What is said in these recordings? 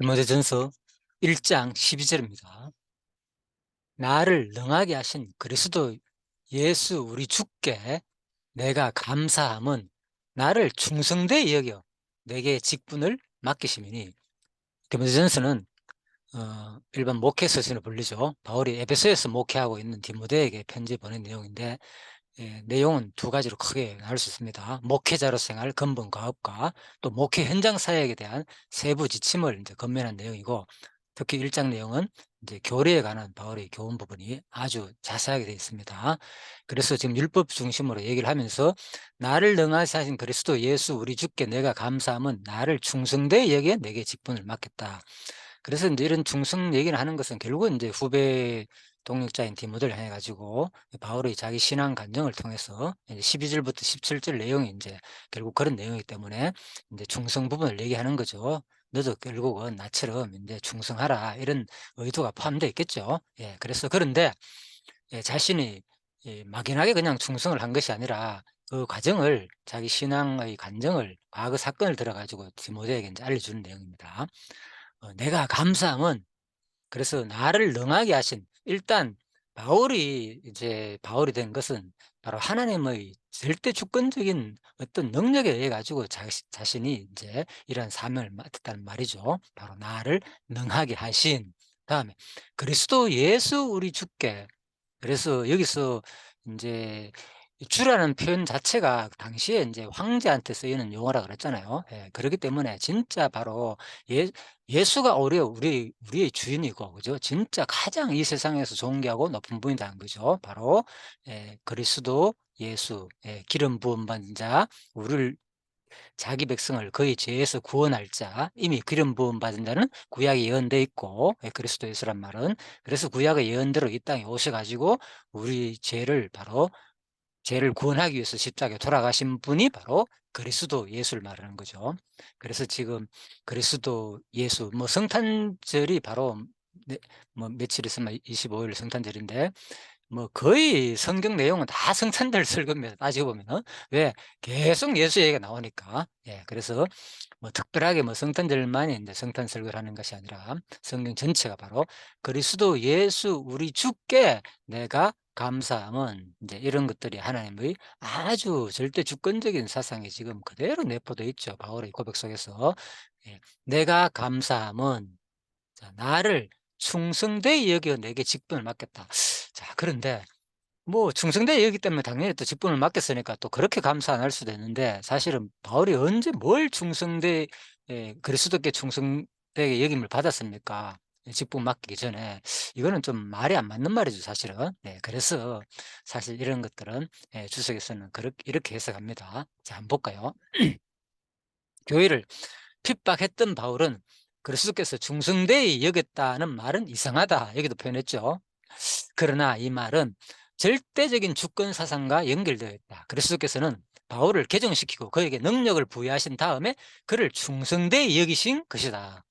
디모데전서 1장 12절입니다. 나를 능하게 하신 그리스도 예수 우리 주께 내가 감사함은 나를 충성되이 여겨 내게 직분을 맡기심이니. 디모데전서는 일반 목회 서신을 불리죠. 바울이 에베소에서 목회하고 있는 디모데에게 편지 보낸 내용인데, 내용은 두 가지로 크게 나눌 수 있습니다. 목회자로 생활 근본 과업과 또 목회 현장 사역에 대한 세부 지침을 이제 건면한 내용이고, 특히 1장 내용은 이제 교리에 관한 바울의 교훈 부분이 아주 자세하게 되어 있습니다. 그래서 지금 율법 중심으로 얘기를 하면서 나를 능하시 하신 그리스도 예수 우리 주께 내가 감사함은 나를 충성되이 여기에 내게 직분을 맡겼다. 그래서 인제 이런 중성 얘기를 하는 것은 결국은 인제 후배 동역자인 디모데를 향해 가지고 바울의 자기 신앙 간증을 통해서 이제 12 절부터 17절 내용이 인제 결국 그런 내용이기 때문에 인제 충성 부분을 얘기하는 거죠. "너도 결국은 나처럼 인제 충성하라." 이런 의도가 포함되어 있겠죠. 그래서 그런데 자신이 막연하게 그냥 충성을 한 것이 아니라 그 과정을 자기 신앙의 간증을 과거 사건을 들어 가지고 디모데에게 인제 알려주는 내용입니다. 내가 감사함은 그래서 나를 능하게 하신, 일단 바울이 이제 바울이 된 것은 바로 하나님의 절대 주권적인 어떤 능력에 의해 가지고 자신이 이제 이러한 사명을 맡았다는 말이죠. 바로 나를 능하게 하신 다음에 그리스도 예수 우리 주께. 그래서 여기서 이제 주라는 표현 자체가 당시에 이제 황제한테 쓰이는 용어라 그랬잖아요. 그렇기 때문에 진짜 바로 예 예수가 오히려 우리의 주인이고, 그죠? 진짜 가장 이 세상에서 존귀하고 높은 분이라는 거죠. 바로 그리스도 예수, 기름 부음 받은 자, 우리를 자기 백성을 그의 죄에서 구원할 자, 이미 기름 부음 받은 자는 구약에 예언돼 있고, 그리스도 예수란 말은 그래서 구약의 예언대로 이 땅에 오셔 가지고 우리 죄를 구원하기 위해서 십자가에 돌아가신 분이 바로 그리스도 예수를 말하는 거죠. 그래서 지금 그리스도 예수, 뭐 성탄절이 바로 뭐 며칠 있으면 25일 성탄절인데, 뭐 거의 성경 내용은 다 성탄절 설교입니다, 따지고 보면은. 왜? 계속 예수 얘기가 나오니까. 그래서 뭐 특별하게 뭐 성탄절만 인제 성탄 설교를 하는 것이 아니라 성경 전체가 바로 그리스도 예수 우리 주께 내가 감사함은, 인제 이런 것들이 하나님의 아주 절대 주권적인 사상이 지금 그대로 내포되어 있죠, 바울의 고백 속에서. 내가 감사함은 자 나를 충성되이 여겨 내게 직분을 맡겼다. 자 그런데 뭐 충성되이 여기기 때문에 당연히 또 직분을 맡겼으니까 또 그렇게 감사 안 할 수도 있는데, 사실은 바울이 언제 뭘 그리스도께 충성되게 여김을 받았습니까? 직분 맡기기 전에. 이거는 좀 말이 안 맞는 말이죠, 사실은. 그래서 사실 이런 것들은 주석에서는 이렇게 해석합니다. 자 한번 볼까요? 교회를 핍박했던 바울은 그리스도께서 충성되이 여겼다는 말은 이상하다, 여기도 표현했죠. 그러나 이 말은 절대적인 주권 사상과 연결되어 있다. 그리스도께서는 바울을 개종시키고 그에게 능력을 부여하신 다음에 그를 충성되이 여기신 것이다.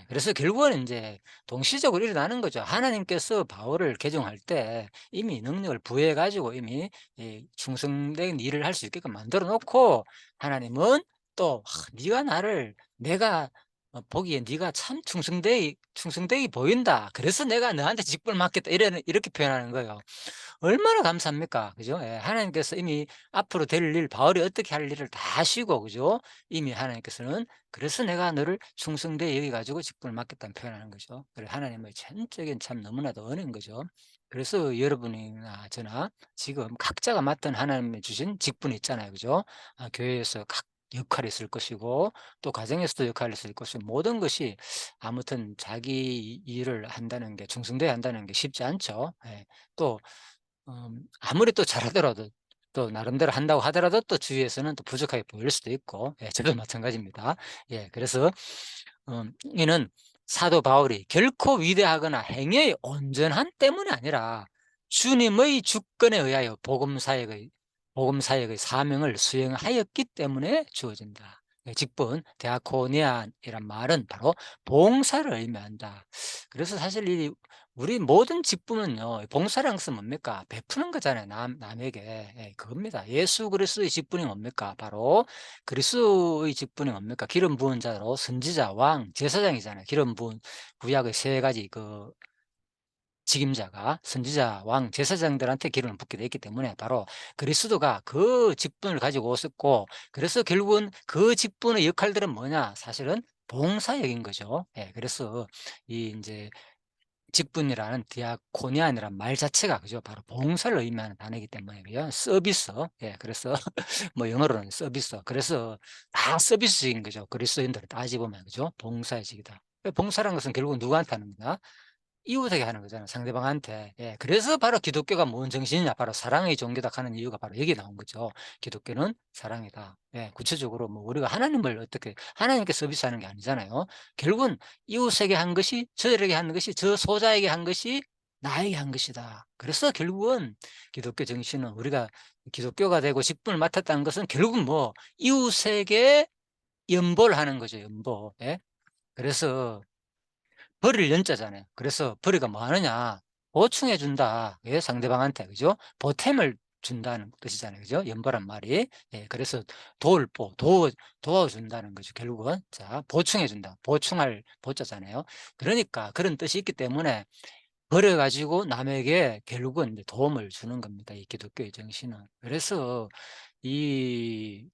그래서 결국은 이제 동시적으로 일어나는 거죠. 하나님께서 바울을 개종할 때 이미 능력을 부여해 가지고 이미 충성된 일을 할 수 있게끔 만들어 놓고, 하나님은 또 네가 나를 내가 보기에 네가 참 충성되이 보인다. 그래서 내가 너한테 직분을 맡겼다." 이렇게 표현하는 거예요. 얼마나 감사합니까? 그죠? 하나님께서 이미 앞으로 될 일, 바울이 어떻게 할 일을 다 하시고, 그죠? 이미 하나님께서는 "그래서 내가 너를 충성되이 여기 가지고 직분을 맡겼다."는 표현하는 거죠. 그래 하나님의 전적인 참 너무나도 은혜인 거죠. 그래서 여러분이나 저나 지금 각자가 맡은 하나님이 주신 직분이 있잖아요. 그죠? 교회에서 각 역할이 있을 것이고, 또 가정에서도 역할이 있을 것이고, 모든 것이 아무튼 자기 일을 한다는 게, 충성되어야 한다는 게 쉽지 않죠. 또 아무리 또 잘하더라도, 또 나름대로 한다고 하더라도 또 주위에서는 또 부족하게 보일 수도 있고, 저도 마찬가지입니다. 그래서 이는 사도 바울이 결코 위대하거나 행위의 온전함 때문이 아니라 주님의 주권에 의하여 복음 사역의 사명을 수행하였기 때문에 주어진다. 직분, 디아코니아이란 말은 바로 봉사를 의미한다. 그래서 사실 우리 모든 직분은요, 봉사라는 것은 뭡니까? 베푸는 거잖아요. 남에게. 예, 그겁니다. 예수 그리스도의 직분이 뭡니까? 바로 그리스도의 직분이 뭡니까? 기름 부은 자로 선지자, 왕, 제사장이잖아요. 기름 부은 구약의 세 가지 직임자가 선지자, 왕, 제사장들한테 기름을 붓게 돼 있기 때문에 바로 그리스도가 그 직분을 가지고 오셨고, 그래서 결국은 그 직분의 역할들은 뭐냐? 사실은 봉사역인 거죠. 예, 그래서 이 이제 직분이라는 디아코니안이란 말 자체가 그죠? 바로 봉사를 의미하는 단어이기 때문에 그죠? 서비스. 예, 그래서 뭐 영어로는 서비스. 그래서 다 서비스적인 거죠. 그리스도인들을 따지보면 그죠? 봉사의 직이다. 봉사라는 것은 결국 누구한테 하는 거다? 이웃에게 하는 거잖아요. 상대방한테. 예. 그래서 바로 기독교가 뭔 정신이냐? 바로 사랑의 종교다 하는 이유가 바로 여기에 나온 거죠. 기독교는 사랑이다. 예. 구체적으로 뭐 우리가 하나님을 어떻게 하나님께 서비스하는 게 아니잖아요. 결국은 이웃에게 한 것이 저들에게 한 것이 저 소자에게 한 것이 나에게 한 것이다. 그래서 결국은 기독교 정신은 우리가 기독교가 되고 직분을 맡았다는 것은 결국은 뭐 이웃에게 연보를 하는 거죠. 연보. 예. 그래서 벌을 연자잖아요. 그래서 벌이가 뭐 하느냐? 보충해 준다. 예, 상대방한테. 그죠? 보탬을 준다는 뜻이잖아요. 그죠? 연보란 말이. 예, 그래서 도와준다는 거죠. 결국은. 자, 보충해 준다. 보충할 보자잖아요. 그러니까 그런 뜻이 있기 때문에 벌을 가지고 남에게 결국은 이제 도움을 주는 겁니다. 이 기독교의 정신은. 그래서 이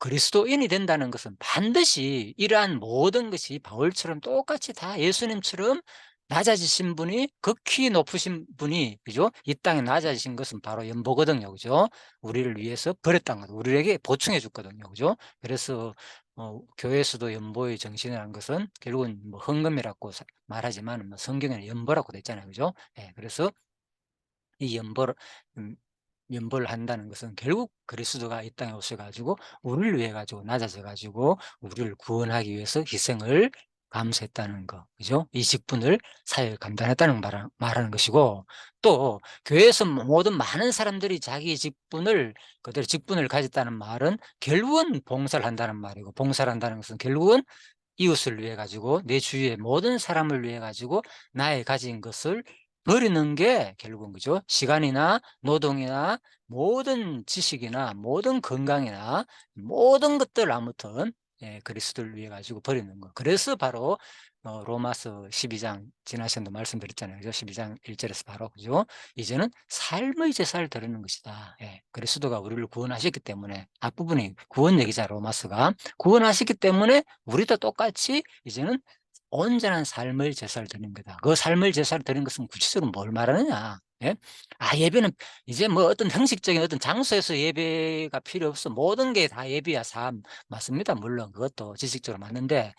그리스도인이 된다는 것은 반드시 이러한 모든 것이 바울처럼 똑같이 다 예수님처럼 낮아지신 분이 극히 높으신 분이 그죠? 이 땅에 낮아지신 것은 바로 연보거든요. 그죠? 우리를 위해서 버렸다는 거죠. 우리에게 보충해 줬거든요. 그죠? 그래서 교회에서도 연보의 정신이라는 것은 결국은 뭐 헌금이라고 말하지만 뭐 성경에는 연보라고 돼 있잖아요. 그죠? 예, 그래서 이 연보를 한다는 것은 결국 그리스도가 이 땅에 오셔 가지고 우리를 위해 가지고 낮아져 가지고 우리를 구원하기 위해서 희생을 감수했다는 거. 그죠? 이 직분을 사역을 감당했다는 말하는 것이고, 또 교회에서 모든 많은 사람들이 자기 직분을 그대로 직분을 가졌다는 말은 결국은 봉사를 한다는 말이고, 봉사를 한다는 것은 결국은 이웃을 위해 가지고 내 주위의 모든 사람을 위해 가지고 나의 가진 것을 버리는 게 결국은 그죠? 시간이나 노동이나 모든 지식이나 모든 건강이나 모든 것들 아무튼 예, 그리스도를 위해 가지고 버리는 거. 그래서 바로 로마서 12장 지난 시간도 말씀드렸잖아요. 그죠? 12장 1절에서 바로 그죠? 이제는 삶의 제사를 드리는 것이다. 예, 그리스도가 우리를 구원하셨기 때문에 앞부분이 구원 얘기자 로마서가 구원하셨기 때문에 우리도 똑같이 이제는 온전한 삶을 제사를 드리는 거다. 그 삶을 제사를 드리는 것은 구체적으로 뭘 말하느냐? 예? 예배는 이제 뭐 어떤 형식적인 어떤 장소에서 예배가 필요 없어. 모든 게 다 예배야, 삶. 맞습니다. 물론 그것도 지식적으로 맞는데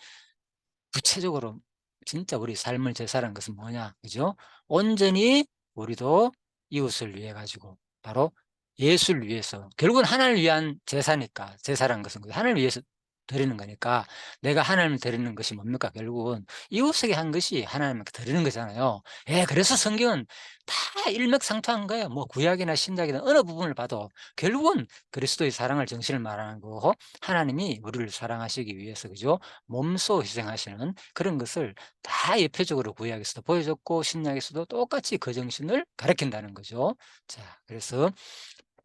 구체적으로 진짜 우리 삶을 제사라는 것은 뭐냐? 그죠? 온전히 우리도 이웃을 위해 가지고 바로 예수를 위해서 결국은 하나님을 위한 제사니까 제사라는 것은 하나님을 위해서 드리는 거니까 내가 하나님을 드리는 것이 뭡니까? 결국은 이웃에게 한 것이 하나님께 드리는 거잖아요. 예, 그래서 성경은 다 일맥상통한 거예요. 뭐 구약이나 신약이나 어느 부분을 봐도 결국은 그리스도의 사랑을 정신을 말하는 거고 하나님이 우리를 사랑하시기 위해서 그죠? 몸소 희생하시는 그런 것을 다 예표적으로 구약에서도 보여줬고 신약에서도 똑같이 그 정신을 가르친다는 거죠. 자, 그래서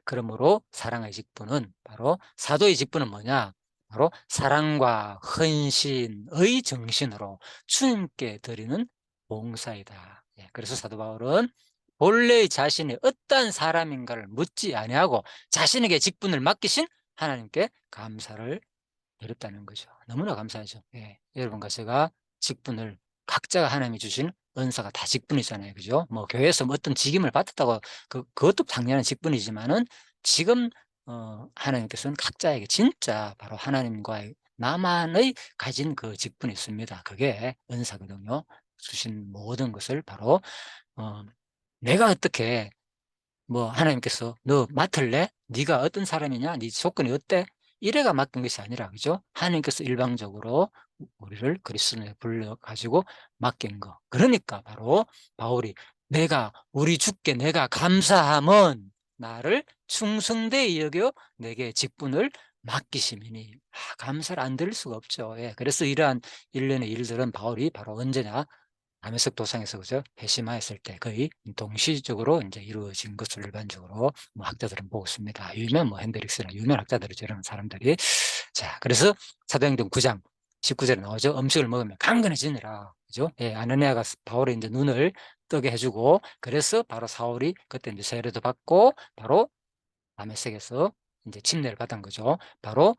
그러므로 사랑의 직분은 바로 사도의 직분은 뭐냐? 바로 사랑과 헌신의 정신으로 주님께 드리는 봉사이다. 예, 그래서 사도 바울은 본래 자신이 어떠한 사람인가를 묻지 아니하고 자신에게 직분을 맡기신 하나님께 감사를 어렵다는 거죠. 너무나 감사하죠. 예. 여러분과 제가 직분을 각자가 하나님이 주신 은사가 다 직분이잖아요. 그죠? 뭐 교회에서 뭐 어떤 직임을 받았다고 그것도 당연한 직분이지만은 지금 하나님께서는 각자에게 진짜 바로 하나님과의 나만의 가진 그 직분이 있습니다. 그게 은사거든요. 주신 모든 것을 바로 어 내가 어떻게 뭐 하나님께서 "너 맡을래? 네가 어떤 사람이냐? 네 조건이 어때?" 이래가 맡긴 것이 아니라 그죠? 하나님께서 일방적으로 우리를 그리스도에 불러 가지고 맡긴 거. 그러니까 바로 바울이 "내가 우리 주께 내가 감사함은 나를 충성되이 여겨 내게 직분을 맡기시면이 감사를 안 드릴 수가 없죠. 예. 그래서 이러한 일련의 일들은 바울이 바로 언제냐? 다메섹 도상에서 그죠? 회심하였을 때 거의 동시적으로 인제 이루어진 것으로 일반적으로 뭐 학자들은 보고 있습니다. 유명 뭐 핸드릭스나 유명한 학자들이죠, 이런 사람들이. 자, 그래서 사도행전 9장 19 절에 나오죠. "음식을 먹으면 강건해지니라." 그죠? 예, 아나니아가 바울의 인제 눈을 뜨게 해 주고, 그래서 바로 사울이 그때 인제 세례도 받고 바로 다메섹에서 인제 침례를 받은 거죠. 바로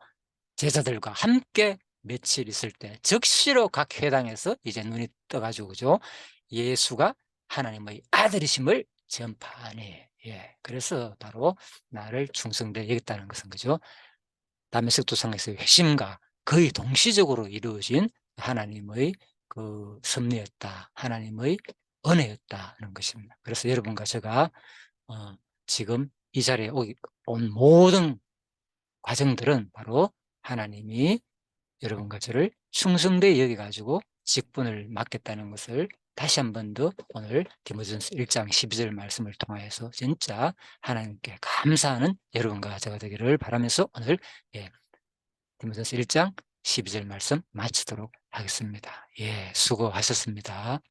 제자들과 함께 며칠 있을 때 즉시로 각 회당에서 이제 눈이 떠 가지고 그죠? 예수가 하나님의 아들이심을 전파하니. 예. 그래서 바로 나를 충성되게 여겼다는 것은 그죠? 다메섹 도상에서의 회심과 거의 동시적으로 이루어진 하나님의 그 섭리였다. 하나님의 은혜였다는 것입니다. 그래서 여러분과 제가 어 지금 이 자리에 오기 온 모든 과정들은 바로 하나님이 여러분과 저를 충성되게 여겨 가지고 직분을 맡겠다는 것을 다시 한 번 더 오늘 디모데전서 1장 12절 말씀을 통하여서 진짜 하나님께 감사하는 여러분과 제가 되기를 바라면서 오늘 예 디모데전서 1장 12절 말씀 마치도록 하겠습니다. 예, 수고하셨습니다.